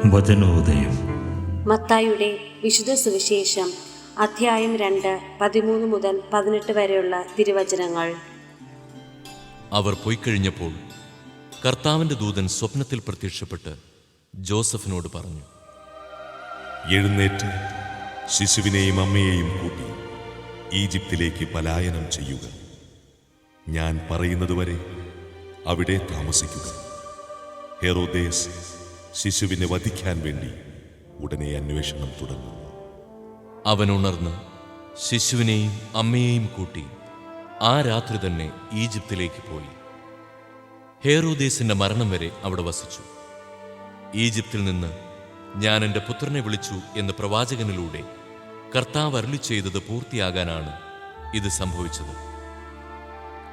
വചനോദയം. മത്തായിയുടെ വിശുദ്ധ സുവിശേഷം അധ്യായം 2, 13 മുതൽ 18 വരെയുള്ള തിരുവചനങ്ങൾ. അവർ പോയിക്കഴിഞ്ഞപ്പോൾ കർത്താവിൻ്റെ ദൂതൻ സ്വപ്നത്തിൽ പ്രത്യക്ഷപ്പെട്ട് ജോസഫിനോട് പറഞ്ഞു, എഴുന്നേറ്റ് ശിശുവിനെയും അമ്മയെയും കൂട്ടി ഈജിപ്തിലേക്ക് പലായനം ചെയ്യുക. ഞാൻ പറയുന്നതുവരെ അവിടെ താമസിക്കുക. ഹെറോദേസ് ശിശുവിനെ വധിക്കാൻ വേണ്ടി ഉടനെ അന്വേഷണം തുടങ്ങും. അവൻ ഉണർന്ന് ശിശുവിനെയും അമ്മയെയും കൂട്ടി ആ രാത്രി തന്നെ ഈജിപ്തിലേക്ക് പോയി. ഹെറോദേസിന്റെ മരണം വരെ അവിടെ വസിച്ചു. ഈജിപ്തിൽ നിന്ന് ഞാൻ എൻ്റെ പുത്രനെ വിളിച്ചു എന്ന് പ്രവാചകനിലൂടെ കർത്താവ് അരുളി ചെയ്തത് പൂർത്തിയാകാനാണ് ഇത് സംഭവിച്ചത്.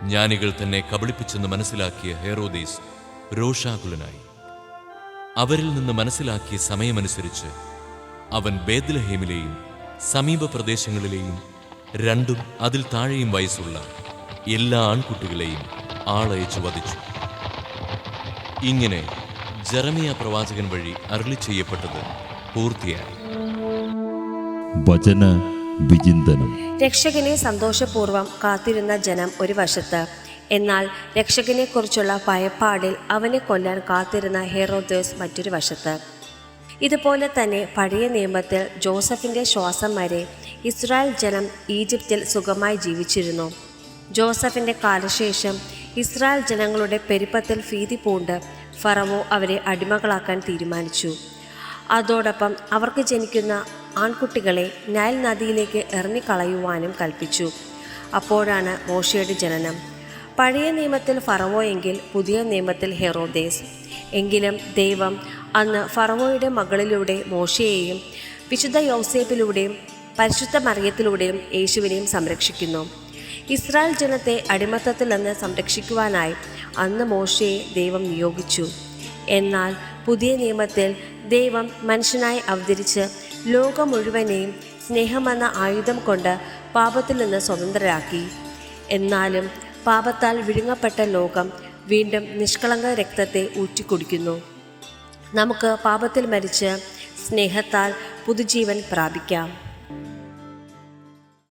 ജ്ഞാനികൾ തന്നെ കബളിപ്പിച്ചെന്ന് മനസ്സിലാക്കിയ ഹെറോദേസ് രോഷാകുലനായി. അവരിൽ നിന്ന് മനസ്സിലാക്കിയ സമയമനുസരിച്ച് അവൻ ബേത്ലഹേമിലെയും സമീപ പ്രദേശങ്ങളിലെയും 2 അതിൽ താഴെയും വയസ്സുള്ള എല്ലാ ആൺകുട്ടികളെയും ആളയച്ചു വധിച്ചു. ഇങ്ങനെ ജെറമിയ പ്രവാചകൻ വഴി അരുളി ചെയ്യപ്പെട്ടത് പൂർത്തിയായി. വചന വിചിന്തനം. രക്ഷകനെ സന്തോഷപൂർവ്വം കാത്തിരുന്ന ജനം ഒരു വശത്ത്, എന്നാൽ രക്ഷകനെക്കുറിച്ചുള്ള ഭയപ്പാടിൽ അവനെ കൊല്ലാൻ കാത്തിരുന്ന ഹെറോദേസ് മറ്റൊരു വശത്ത്. ഇതുപോലെ തന്നെ പഴയ നിയമത്തിൽ ജോസഫിൻ്റെ ശ്വാസം വരെ ഇസ്രായേൽ ജനം ഈജിപ്തിൽ സുഖമായി ജീവിച്ചിരുന്നു. ജോസഫിൻ്റെ കാലശേഷം ഇസ്രായേൽ ജനങ്ങളുടെ പെരുപ്പത്തിൽ ഭീതി പൂണ്ട് ഫറവോ അവരെ അടിമകളാക്കാൻ തീരുമാനിച്ചു. അതോടൊപ്പം അവർക്ക് ജനിക്കുന്ന ആൺകുട്ടികളെ നൈൽ നദിയിലേക്ക് എറിഞ്ഞുകളയുവാനും കൽപ്പിച്ചു. അപ്പോഴാണ് മോശയുടെ ജനനം. പഴയ നിയമത്തിൽ ഫറവോ എങ്കിൽ പുതിയ നിയമത്തിൽ ഹെറോദേസ്. എങ്കിലും ദൈവം അന്ന് ഫറവോയുടെ മകളിലൂടെ മോശയെയും വിശുദ്ധ യൗസേപ്പിലൂടെയും പരിശുദ്ധ മറിയത്തിലൂടെയും യേശുവിനെയും സംരക്ഷിക്കുന്നു. ഇസ്രായേൽ ജനത്തെ അടിമത്തത്തിൽ നിന്ന് സംരക്ഷിക്കുവാനായി അന്ന് മോശയെ ദൈവം നിയോഗിച്ചു. എന്നാൽ പുതിയ നിയമത്തിൽ ദൈവം മനുഷ്യനായി അവതരിച്ച് ലോകം മുഴുവനെയും സ്നേഹമെന്ന ആയുധം കൊണ്ട് പാപത്തിൽ നിന്ന് സ്വതന്ത്രരാക്കി. എന്നാലും പാപത്താൽ വിഴുങ്ങപ്പെട്ട ലോകം വീണ്ടും നിഷ്കളങ്ക രക്തത്തെ ഊറ്റിക്കുടിക്കുന്നു. നമുക്ക് പാപത്തിൽ മരിച്ച് സ്നേഹത്താൽ പുതുജീവൻ പ്രാപിക്കാം.